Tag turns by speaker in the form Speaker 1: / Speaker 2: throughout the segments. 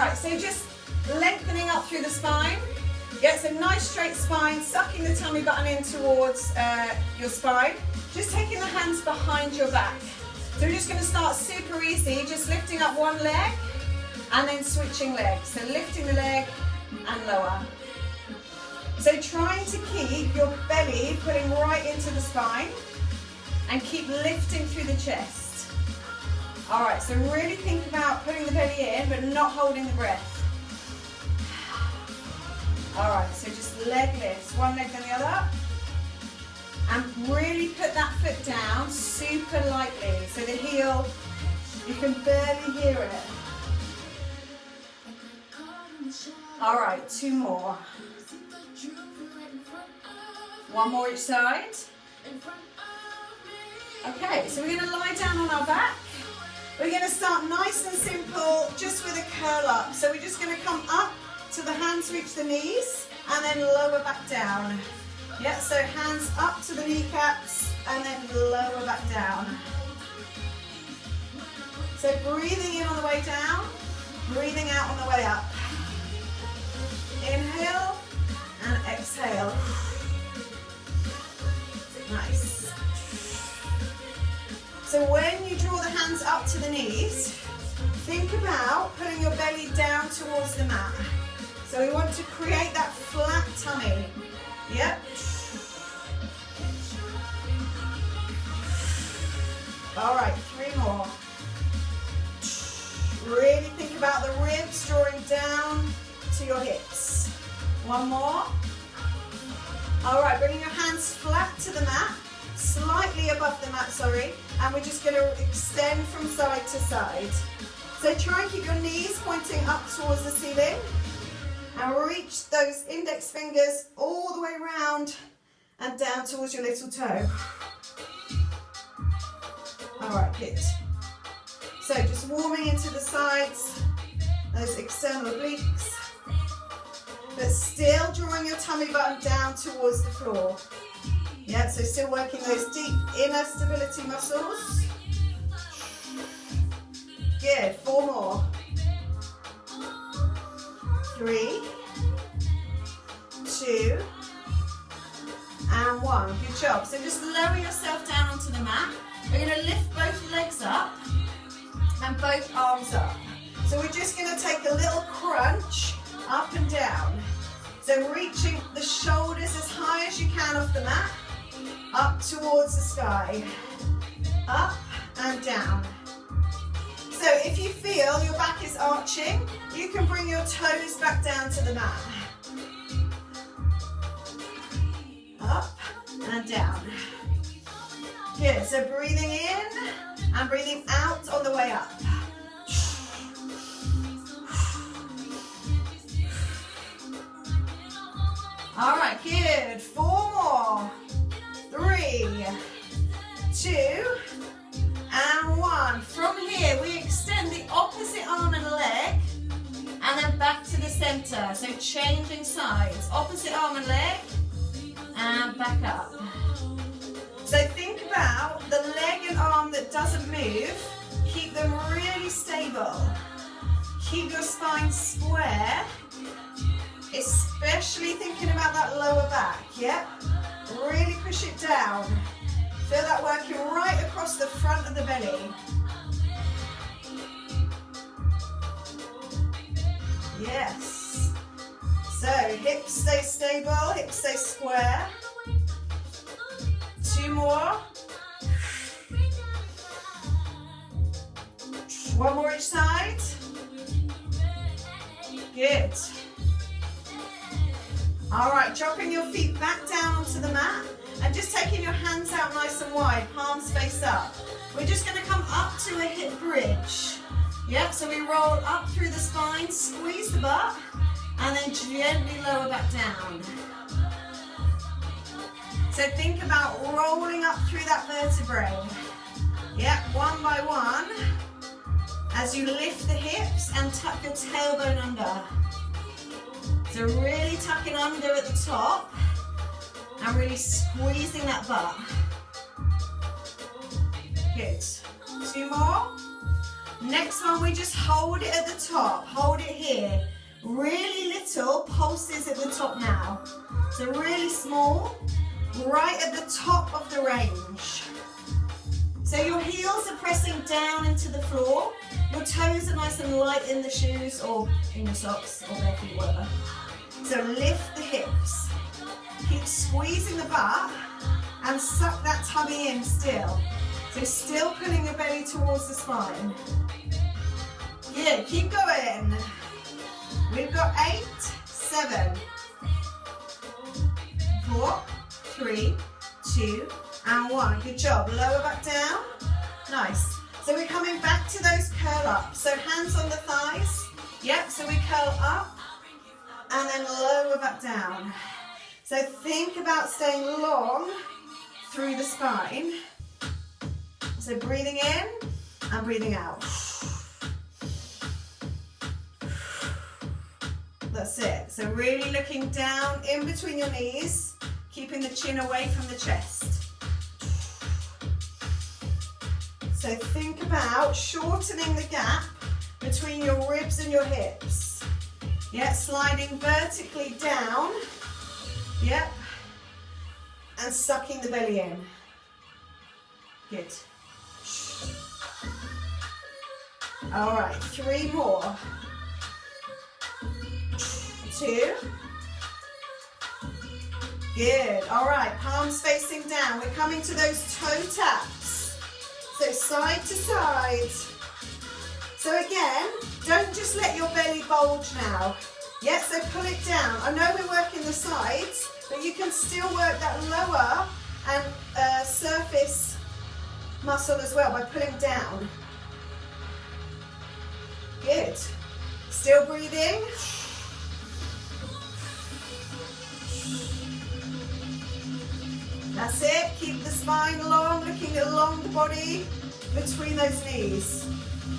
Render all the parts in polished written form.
Speaker 1: right, so just lengthening up through the spine. Get some nice straight spine, sucking the tummy button in towards your spine. Just taking the hands behind your back. So we're just going to start super easy, just lifting up one leg and then switching legs. So lifting the leg and lower. So trying to keep your belly putting right into the spine and keep lifting through the chest. All right, so really think about putting the belly in but not holding the breath. All right, so just leg lifts, one leg then the other. And really put that foot down super lightly. So the heel, you can barely hear it. All right, 2 more. 1 more each side. Okay, so we're going to lie down on our back. We're going to start nice and simple, just with a curl up. So we're just going to come up till the hands reach the knees and then lower back down. Yeah, so hands up to the kneecaps and then lower back down. So breathing in on the way down, breathing out on the way up. Inhale and exhale. Nice. So when you draw the hands up to the knees, think about putting your belly down towards the mat. So we want to create that flat tummy. Yep. All right, 3 more. Really think about the ribs drawing down to your hips. 1 more. All right, bringing your hands flat to the mat, slightly above the mat, sorry, and we're just going to extend from side to side. So try and keep your knees pointing up towards the ceiling and reach those index fingers all the way around and down towards your little toe. All right, good. So just warming into the sides, those external obliques, but still drawing your tummy button down towards the floor. Yeah, so still working those deep inner stability muscles. Good, 4 more. 3, 2, and 1. Good job. So just lower yourself down onto the mat. We're going to lift both legs up and both arms up. So we're just going to take a little crunch up and down. So reaching the shoulders as high as you can off the mat, up towards the sky, up and down. So if you feel your back is arching, you can bring your toes back down to the mat. Up and down. Good, so breathing in and breathing out on the way up. All right, good. 4 more. 3, 2, and 1. From here, we extend the opposite arm and leg, and then back to the center. So changing sides. Opposite arm and leg, and back up. So think about the leg and arm that doesn't move. Keep them really stable. Keep your spine square, especially thinking about that lower back, yep? Really push it down. Feel that working right across the front of the belly. Yes. So hips stay stable, hips stay square. 2 more. 1 more each side. Good. All right, dropping your feet back down onto the mat and just taking your hands out nice and wide, palms face up. We're just going to come up to a hip bridge. Yep, so we roll up through the spine, squeeze the butt, and then gently lower back down. So think about rolling up through that vertebrae. Yep, 1 by 1, as you lift the hips and tuck your tailbone under. So really tucking under at the top and really squeezing that butt. Good. 2 more. Next one, we just hold it at the top, hold it here. Really little pulses at the top now. So really small, right at the top of the range. So your heels are pressing down into the floor. Your toes are nice and light in the shoes or in your socks or bare feet, whatever. So lift the hips. Keep squeezing the butt and suck that tummy in still. So still pulling your belly towards the spine. Good, keep going. We've got 8, 7, 4, 3, 2, and 1. Good job. Lower back down. Nice. So we're coming back to those curl ups. So hands on the thighs. Yep, so we curl up and then lower back down. So think about staying long through the spine. So breathing in and breathing out. That's it. So really looking down in between your knees, keeping the chin away from the chest. So think about shortening the gap between your ribs and your hips. Yeah, sliding vertically down. Yep. And sucking the belly in. Good. All right, 3 more. 2. Good. All right, palms facing down. We're coming to those toe taps. So side to side. So again, don't just let your belly bulge now. Yeah, so pull it down. I know we're working the sides, but you can still work that lower and surface muscle as well by pulling down. Good. Still breathing. That's it. Keep the spine long, looking along the body between those knees.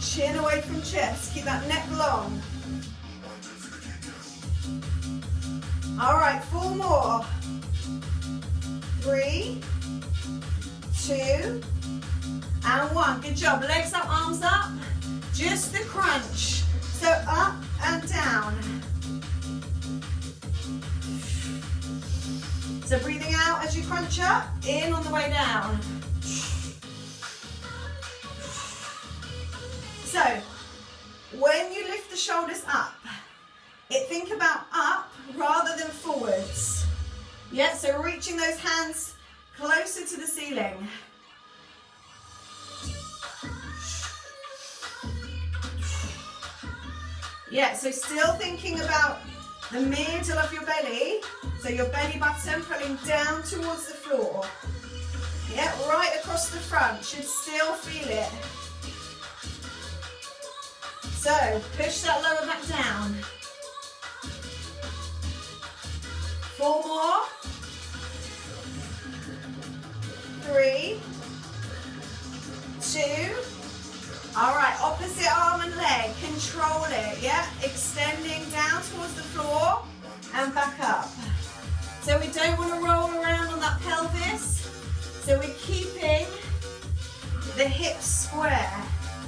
Speaker 1: Chin away from chest. Keep that neck long. All right, 4 more. 3, 2, and 1. Good job. Legs up, arms up. Just the crunch. So up and down. So breathing out as you crunch up, in on the way down. So when you lift the shoulders up, think about up rather than forwards. Yeah, so reaching those hands closer to the ceiling. Yeah, so still thinking about the middle of your belly, so your belly button pulling down towards the floor. Yeah, right across the front, should still feel it. So, push that lower back down. 4 more. 3, 2. All right, opposite arm and leg, control it, yeah? Extending down towards the floor and back up. So we don't want to roll around on that pelvis. So we're keeping the hips square.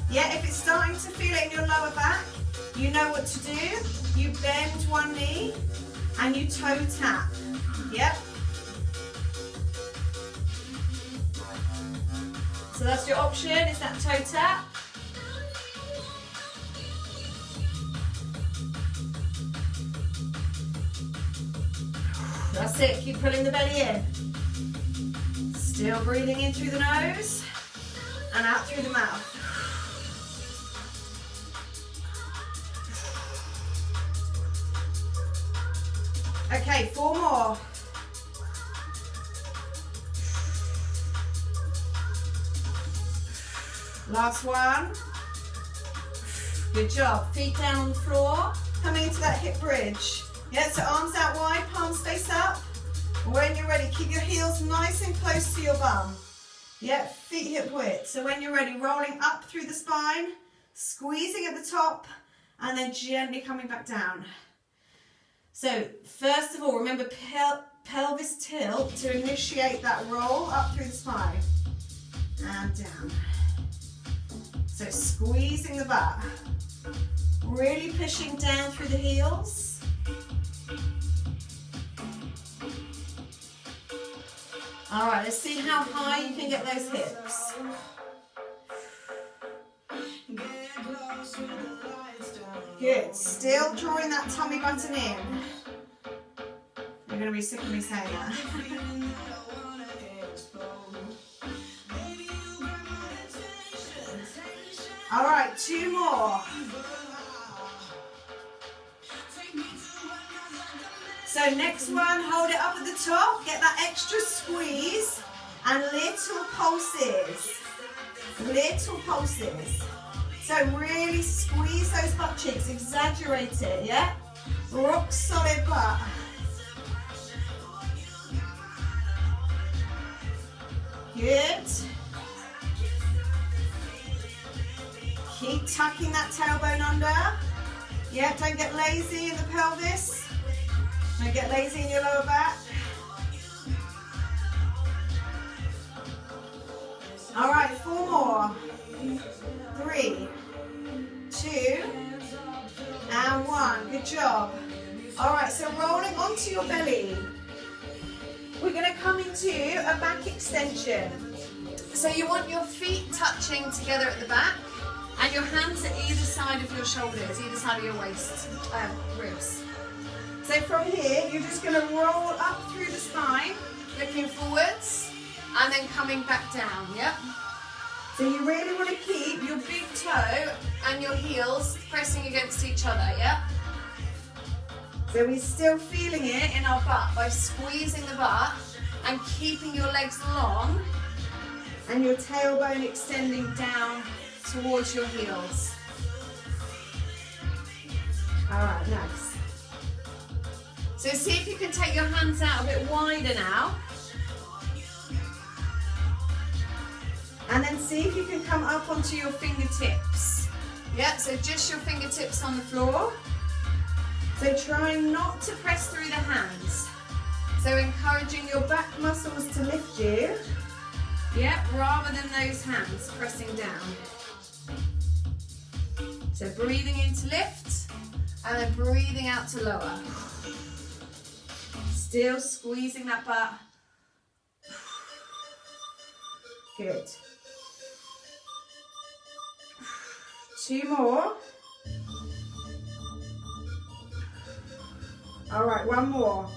Speaker 1: Yeah, if it's starting to feel it in your lower back, you know what to do. You bend one knee and you toe tap. Yep. So that's your option, is that toe tap. That's it, keep pulling the belly in. Still breathing in through the nose and out through the mouth. Okay, 4 more. Last one. Good job. Feet down on the floor. Coming into that hip bridge. Yeah, so arms out wide, palms face up. When you're ready, keep your heels nice and close to your bum. Yeah, feet hip width. So when you're ready, rolling up through the spine, squeezing at the top, and then gently coming back down. So first of all, remember pelvis tilt to initiate that roll up through the spine. And down. So squeezing the butt. Really pushing down through the heels. All right, let's see how high you can get those hips. Good, still drawing that tummy button in. You're going to be sick of me saying that. All right, 2 more. So next one, hold it up at the top, get that extra squeeze, and little pulses. Little pulses. So really squeeze those butt cheeks, exaggerate it, yeah? Rock solid butt. Good. Keep tucking that tailbone under. Yeah, don't get lazy in the pelvis. Don't get lazy in your lower back. All right, 4 more. 3, 2, and 1. Good job. All right, so rolling onto your belly. We're going to come into a back extension. So you want your feet touching together at the back and your hands at either side of your shoulders, either side of your waist, ribs. So from here, you're just going to roll up through the spine, looking forwards, and then coming back down, yep? So you really want to keep your big toe and your heels pressing against each other, yep? So we're still feeling it in our butt by squeezing the butt and keeping your legs long and your tailbone extending down towards your heels. All right, nice. So see if you can take your hands out a bit wider now. And then see if you can come up onto your fingertips. Yeah, so just your fingertips on the floor. So trying not to press through the hands. So encouraging your back muscles to lift you. Yeah, rather than those hands pressing down. So breathing in to lift and then breathing out to lower. Still squeezing that butt. Good. 2 more. All right, 1 more.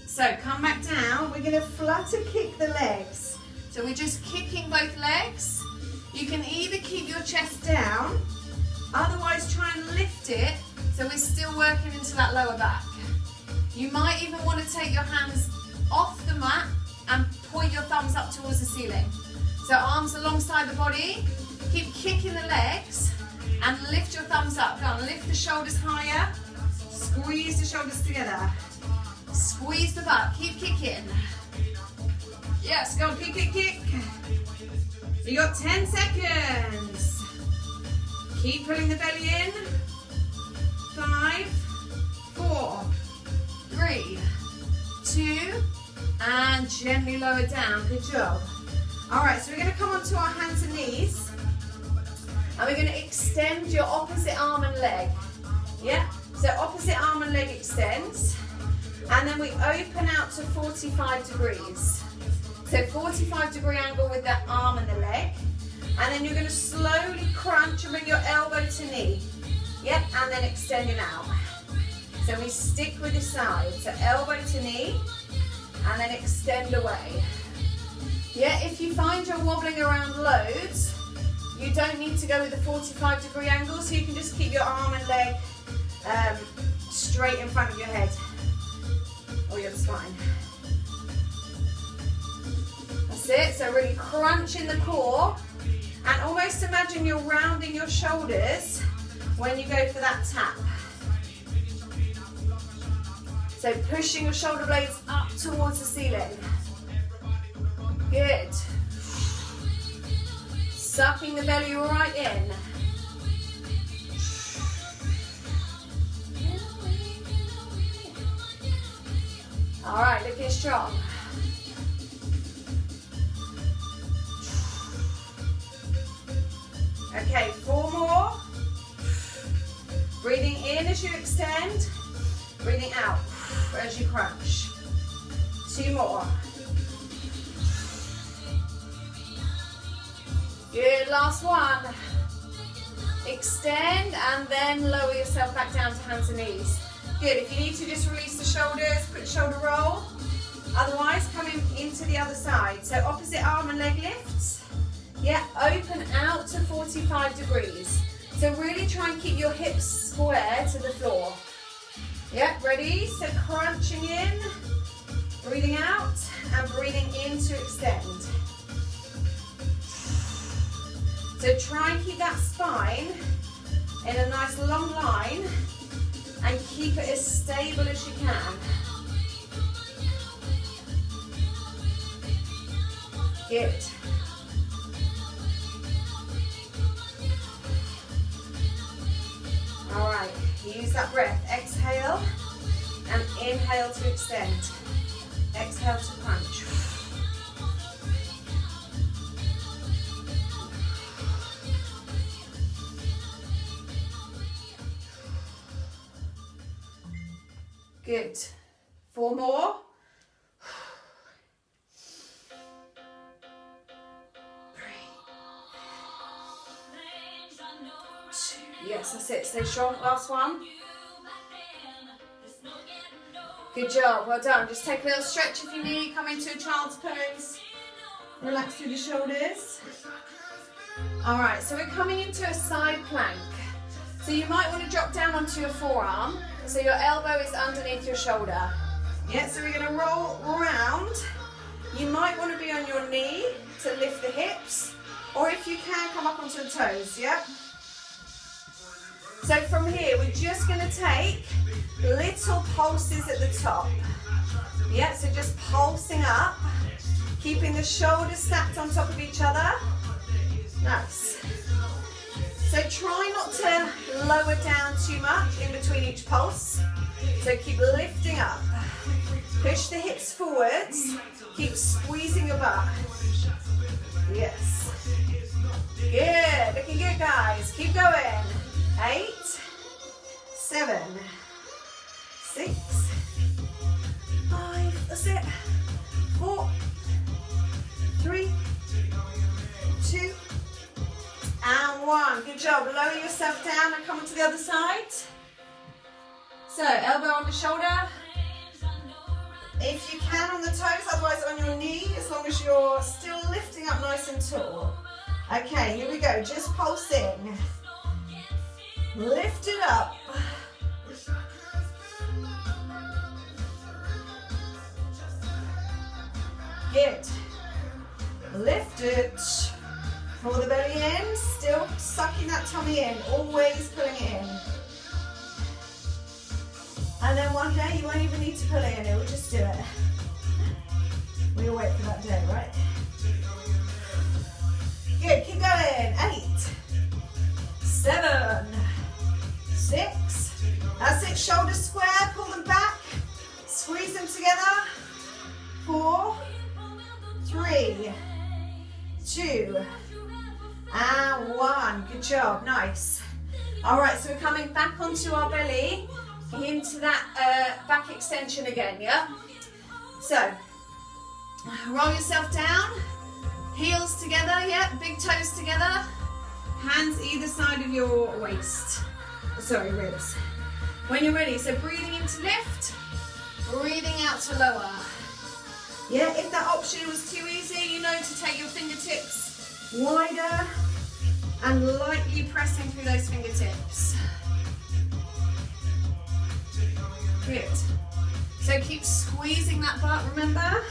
Speaker 1: So come back down. We're going to flutter kick the legs. So we're just kicking both legs. You can either keep your chest down, otherwise try and lift it so we're still working into that lower back. You might even want to take your hands off the mat and point your thumbs up towards the ceiling. So arms alongside the body, keep kicking the legs and lift your thumbs up. Go on, lift the shoulders higher, squeeze the shoulders together. Squeeze the butt, keep kicking. Yes, go on, kick, kick, kick. So you got 10 seconds. Keep pulling the belly in. 5, 4, 3, 2, and gently lower down. Good job. All right, so we're going to come onto our hands and knees. And we're going to extend your opposite arm and leg. Yeah? So opposite arm and leg extends. And then we open out to 45 degrees. So 45-degree angle with the arm and the leg. And then you're going to slowly crunch and bring your elbow to knee. Yep, and then extending out. So we stick with the side. So elbow to knee, and then extend away. Yeah, if you find you're wobbling around loads, you don't need to go with the 45-degree angle, so you can just keep your arm and leg straight in front of your head or your spine. That's it, so really crunch in the core and almost imagine you're rounding your shoulders when you go for that tap. So pushing your shoulder blades up towards the ceiling. Good. Sucking the belly right in. All right, looking strong. Okay, 4 more. Breathing in as you extend, breathing out as you crunch. 2 more. Good, last one. Extend and then lower yourself back down to hands and knees. Good, if you need to just release the shoulders, quick shoulder roll. Otherwise, coming into the other side. So opposite arm and leg lifts. Yeah, open out to 45 degrees. So really try and keep your hips square to the floor. Yeah, ready? So crunching in, breathing out, and breathing in to extend. So try and keep that spine in a nice long line and keep it as stable as you can. Good. All right, use that breath. Exhale and inhale to extend. Exhale to crunch. Good. 4 more. Yes, that's it. Stay strong. Last one. Good job. Well done. Just take a little stretch if you need. Come into a child's pose. Relax through the shoulders. All right, so we're coming into a side plank. So you might want to drop down onto your forearm. So your elbow is underneath your shoulder. Yeah, so we're going to roll around. You might want to be on your knee to lift the hips. Or if you can, come up onto the toes. Yeah. So from here, we're just going to take little pulses at the top. Yeah, so just pulsing up, keeping the shoulders stacked on top of each other. Nice. So try not to lower down too much in between each pulse. So keep lifting up. Push the hips forwards. Keep squeezing your butt. Yes. Good. Looking good, guys. Keep going. 8, 7, 6, 5, that's it. 4, 3, 2, and 1. Good job. Lower yourself down and come onto the other side. So, elbow on the shoulder. If you can on the toes, otherwise on your knee, as long as you're still lifting up nice and tall. Okay, here we go. Just pulsing. Lift it up. Good. Lift it. Pull the belly in. Still sucking that tummy in. Always pulling it in. And then one day you won't even need to pull it in. It will just do it. We'll wait for that day, right? Good. Keep going. 8, 7, 6. That's it. Shoulders square. Pull them back. Squeeze them together. 4, 3, 2, and 1. Good job. Nice. All right. So we're coming back onto our belly, into that back extension again. Yeah. So roll yourself down. Heels together. Yeah. Big toes together. Hands either side of your waist. Sorry, ribs. When you're ready, so breathing in to lift, breathing out to lower. Yeah, if that option was too easy, you know to take your fingertips wider and lightly pressing through those fingertips. Good. So keep squeezing that butt, remember?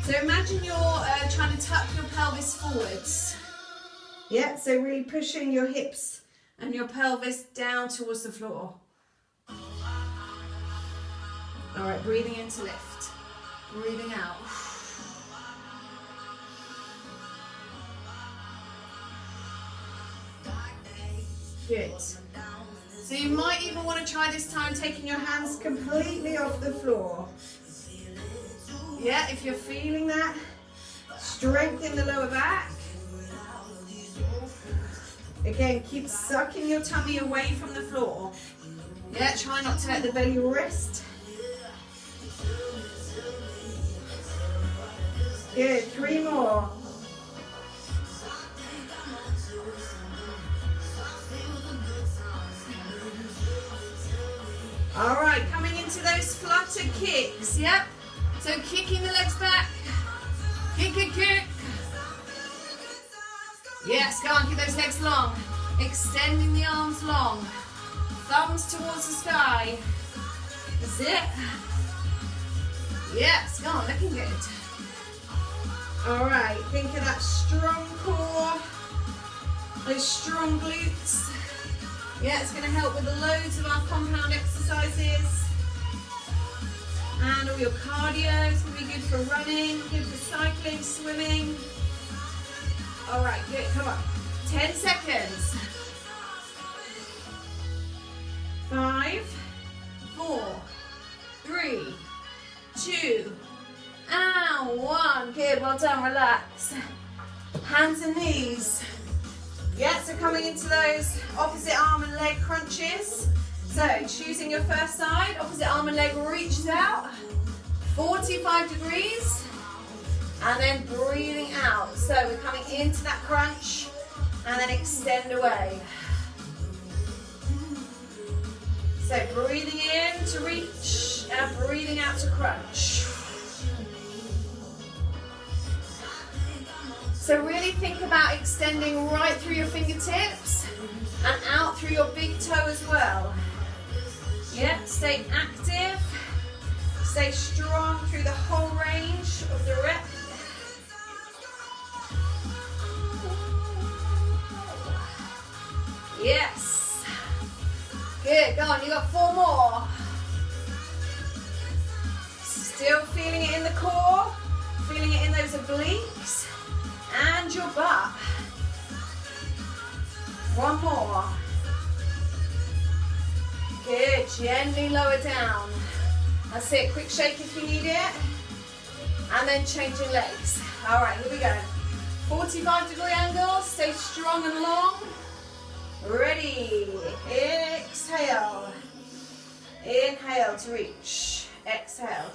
Speaker 1: So imagine you're trying to tuck your pelvis forwards. Yeah, so really pushing your hips and your pelvis down towards the floor. All right, breathing in to lift. Breathing out. Good. So you might even want to try this time taking your hands completely off the floor. Yeah, if you're feeling that, strengthen the lower back. Again, keep sucking your tummy away from the floor. Yeah, try not to let the belly rest. Good, 3 more. All right, coming into those flutter kicks, yep. So kicking the legs back, kick, kick, kick. Yes, go on, keep those legs long. Extending the arms long. Thumbs towards the sky. That's it. Yes, go on, looking good. All right, think of that strong core, those strong glutes. Yeah, it's going to help with the loads of our compound exercises. And all your cardio. It's going to be good for running, good for cycling, swimming. All right, good, come on. 10 seconds. 5, 4, 3, 2, and 1. Good, well done, relax. Hands and knees. Yeah, so coming into those opposite arm and leg crunches. So choosing your first side, opposite arm and leg reaches out, 45 degrees, and then breathing out. So we're coming into that crunch and then extend away. So breathing in to reach and breathing out to crunch. So really think about extending right through your fingertips and out through your big toe as well. Yeah, stay active, stay strong through the whole range of the rep. Yes. Good, go on, you got 4 more. Still feeling it in the core, feeling it in those obliques. And your butt. 1 more. Good, gently lower down. That's it, quick shake if you need it. And then changing legs. All right, here we go. 45-degree angle, stay strong and long. Ready, exhale. Inhale to reach, exhale.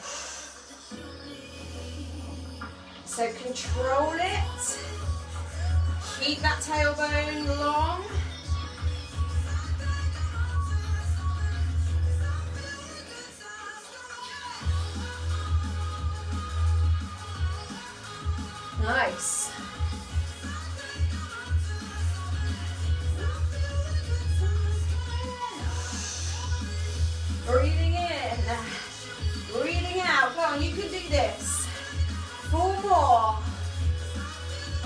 Speaker 1: So control it. Keep that tailbone long. Nice. Breathing in, breathing out. Go on, you can do this. 4 more.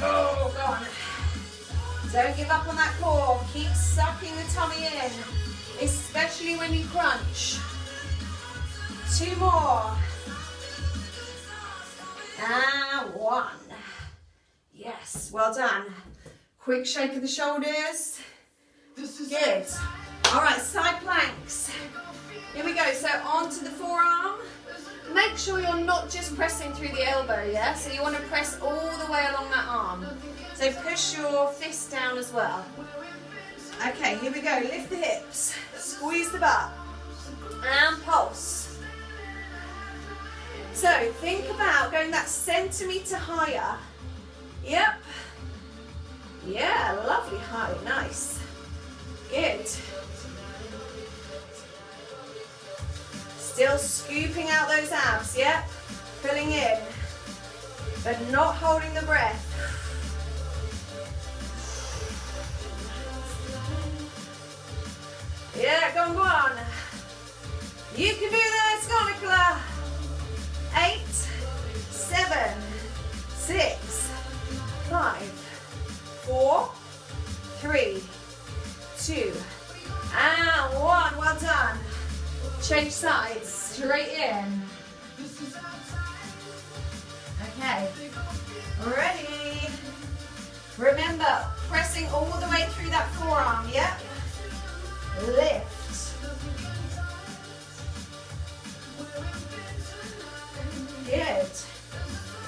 Speaker 1: Oh, go on. Don't give up on that core. Keep sucking the tummy in, especially when you crunch. 2 more. And 1. Yes, well done. Quick shake of the shoulders. Good. All right, side planks. Here we go, so onto the forearm. Make sure you're not just pressing through the elbow, yeah? So you want to press all the way along that arm. So push your fist down as well. Okay, here we go. Lift the hips, squeeze the butt, and pulse. So think about going that centimetre higher. Yep. Yeah, lovely height, nice. Good. Still scooping out those abs, yep. Filling in, but not holding the breath. Yeah, go on, go on. You can do this, go on, Nicola. 8, 7, 6, 5, 4, 3, 2, and 1. Well done. Change sides, straight in. Okay, ready. Remember, pressing all the way through that forearm, yep. Lift. Good.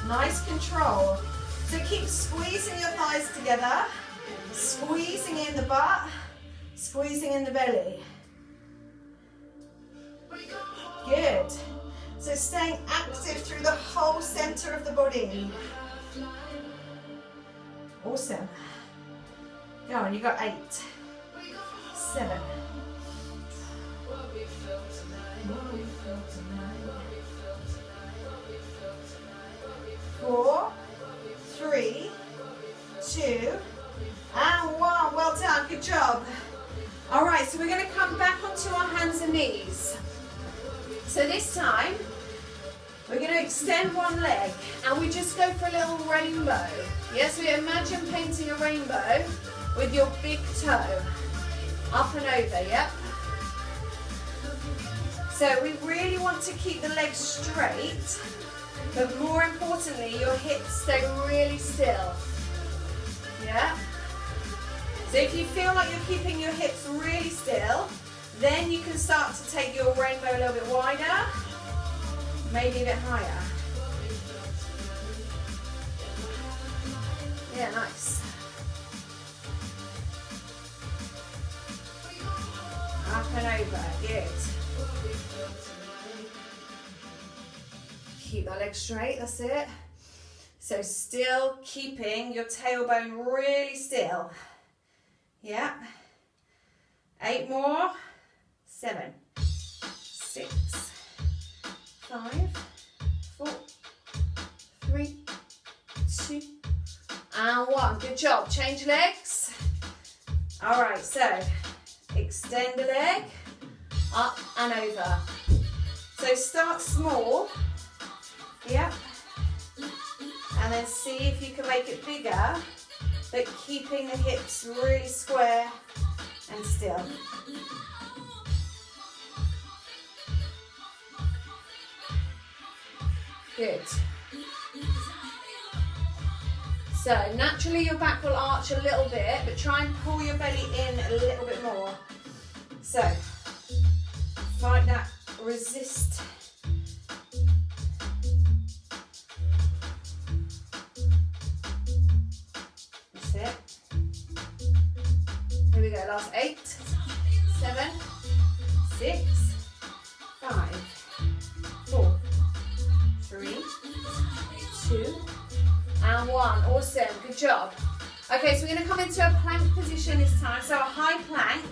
Speaker 1: Nice control. So keep squeezing your thighs together. Squeezing in the butt, squeezing in the belly. Good. So staying active through the whole center of the body. Awesome. Go on, you got 8, 7. 4, 3, 2, and 1. Well done, good job. All right, so we're going to come back onto our hands and knees. So this time, we're going to extend one leg, and we just go for a little rainbow. Yes, we imagine painting a rainbow with your big toe. Up and over, yep. So we really want to keep the legs straight, but more importantly, your hips stay really still. Yeah? So if you feel like you're keeping your hips really still, then you can start to take your rainbow a little bit wider, maybe a bit higher. Yeah, nice. Up and over, good. Keep that leg straight, that's it. So still keeping your tailbone really still. Yeah. 8 more. 7, 6, 5, 4, 3, 2, and 1. Good job. Change legs. All right, so extend the leg, up and over. So start small, yep, and then see if you can make it bigger, but keeping the hips really square and still. Good. So naturally your back will arch a little bit, but try and pull your belly in a little bit more. So fight that resist. That's it. Here we go, last 8, 7, 6, 5, 4, 3, 2, and 1. Awesome, good job. Okay, so we're going to come into a plank position this time. So a high plank.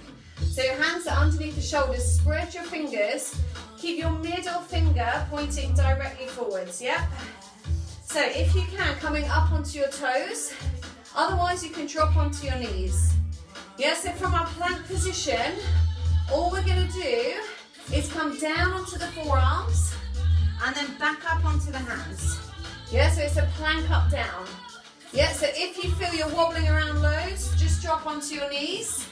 Speaker 1: So your hands are underneath the shoulders. Spread your fingers. Keep your middle finger pointing directly forwards, yeah? So if you can, coming up onto your toes. Otherwise, you can drop onto your knees. Yeah, so from our plank position, all we're going to do is come down onto the forearms and then back up onto the hands. Yeah, so it's a plank up down. Yeah, so if you feel you're wobbling around loads, just drop onto your knees.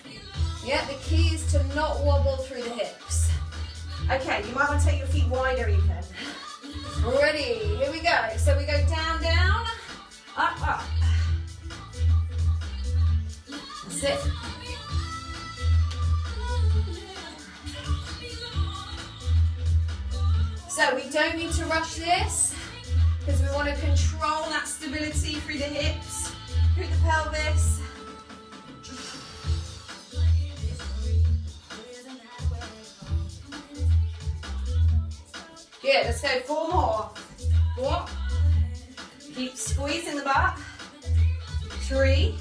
Speaker 1: Yeah, the key is to not wobble through the hips. Okay, you might want to take your feet wider even. Ready, here we go. So we go down, down, up, up. That's it. So we don't need to rush this because we want to control that stability through the hips, through the pelvis. Good, let's go 4 more. 4. Keep squeezing the butt. 3,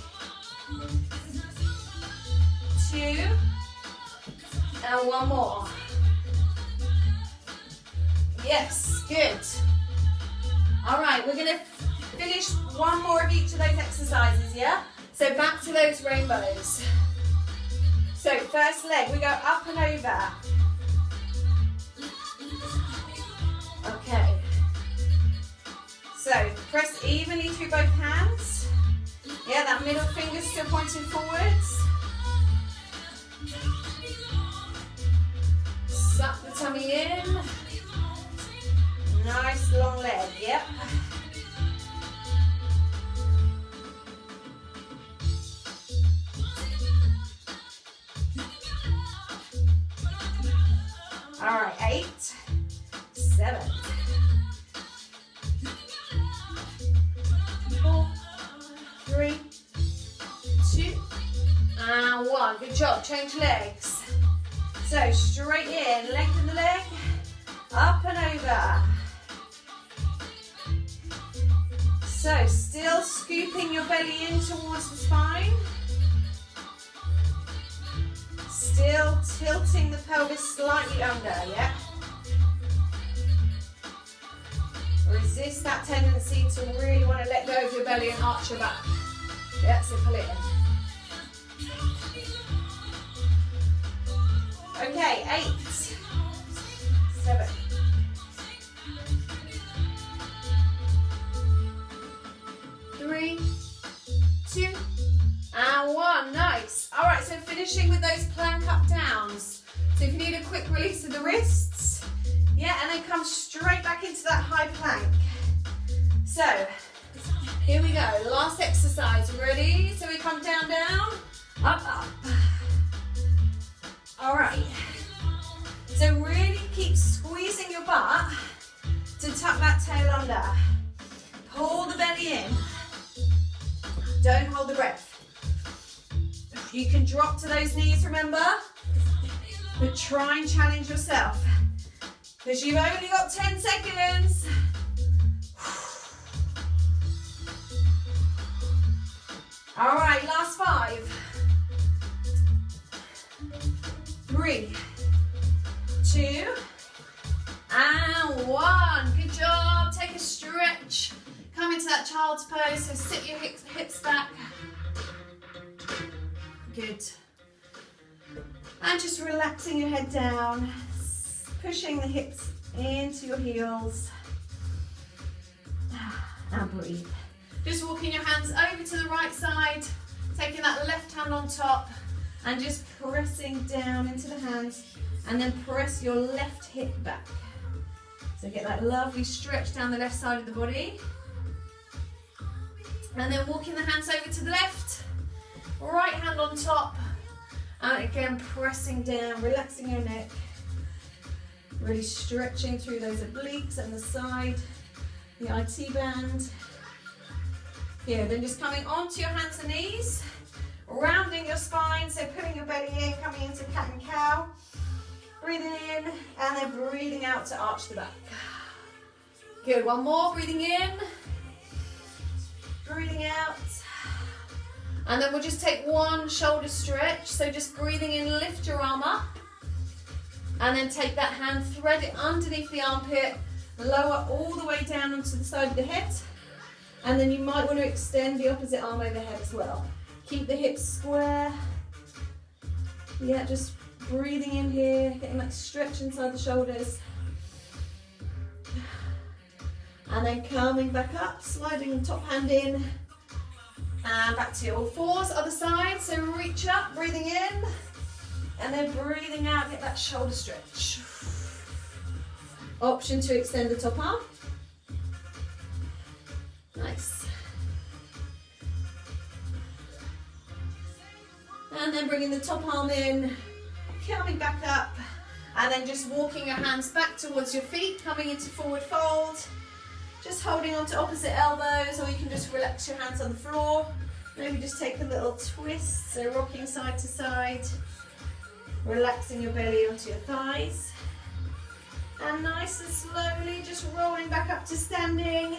Speaker 1: 2, and 1 more. Yes, good. All right, we're gonna finish 1 more of each of those exercises, yeah? So back to those rainbows. So first leg, we go up and over. Okay. So press evenly through both hands. Yeah, that middle finger still pointing forwards. Suck the tummy in. Nice long leg, yep. All right, 8, 7, 4, 3, 2, one. Good job. Change legs. So straight in, lengthen the leg, up and over. So still scooping your belly in towards the spine. Still tilting the pelvis slightly under, yeah? Resist that tendency to really want to let go of your belly and arch your back. Yeah, so pull it in. Okay, 8, 7, 3, 2, and 1. Nice. All right, so finishing with those plank up downs. So if you need a quick release of the wrists, yeah, and then come straight back into that high plank. So here we go. Last exercise. Ready? So we come down, down, up, up. All right. So really keep squeezing your butt to tuck that tail under. Pull the belly in. Don't hold the breath. You can drop to those knees, remember? But try and challenge yourself. Because you've only got 10 seconds. All right, last 5. 3, 2, and 1. Good job. Take a stretch. Come into that child's pose. So sit your hips back. Good. And just relaxing your head down. Pushing the hips into your heels. And breathe. Just walking your hands over to the right side. Taking that left hand on top. And just pressing down into the hands, and then press your left hip back. So get that lovely stretch down the left side of the body. And then walking the hands over to the left, right hand on top, and again pressing down, relaxing your neck. Really stretching through those obliques and the side, the IT band. Here, then just coming onto your hands and knees. Rounding your spine, so putting your belly in, coming into cat and cow. Breathing in, and then breathing out to arch the back. Good, one more, breathing in. Breathing out. And then we'll just take one shoulder stretch, so just breathing in, lift your arm up. And then take that hand, thread it underneath the armpit, lower all the way down onto the side of the head. And then you might want to extend the opposite arm overhead as well. Keep the hips square. Yeah, just breathing in here, getting that stretch inside the shoulders. And then coming back up, sliding the top hand in. And back to your all fours, other side. So reach up, breathing in. And then breathing out, get that shoulder stretch. Option to extend the top arm. Nice. And then bringing the top arm in, coming back up, and then just walking your hands back towards your feet, coming into forward fold, just holding on to opposite elbows, or you can just relax your hands on the floor. Maybe just take a little twist, so rocking side to side, relaxing your belly onto your thighs, and nice and slowly just rolling back up to standing.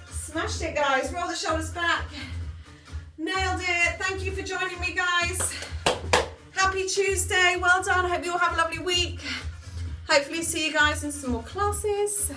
Speaker 1: Smashed it, guys. Roll the shoulders back. Nailed it. Thank you for joining me, guys. Happy Tuesday. Well done. Hope you all have a lovely week. Hopefully see you guys in some more classes.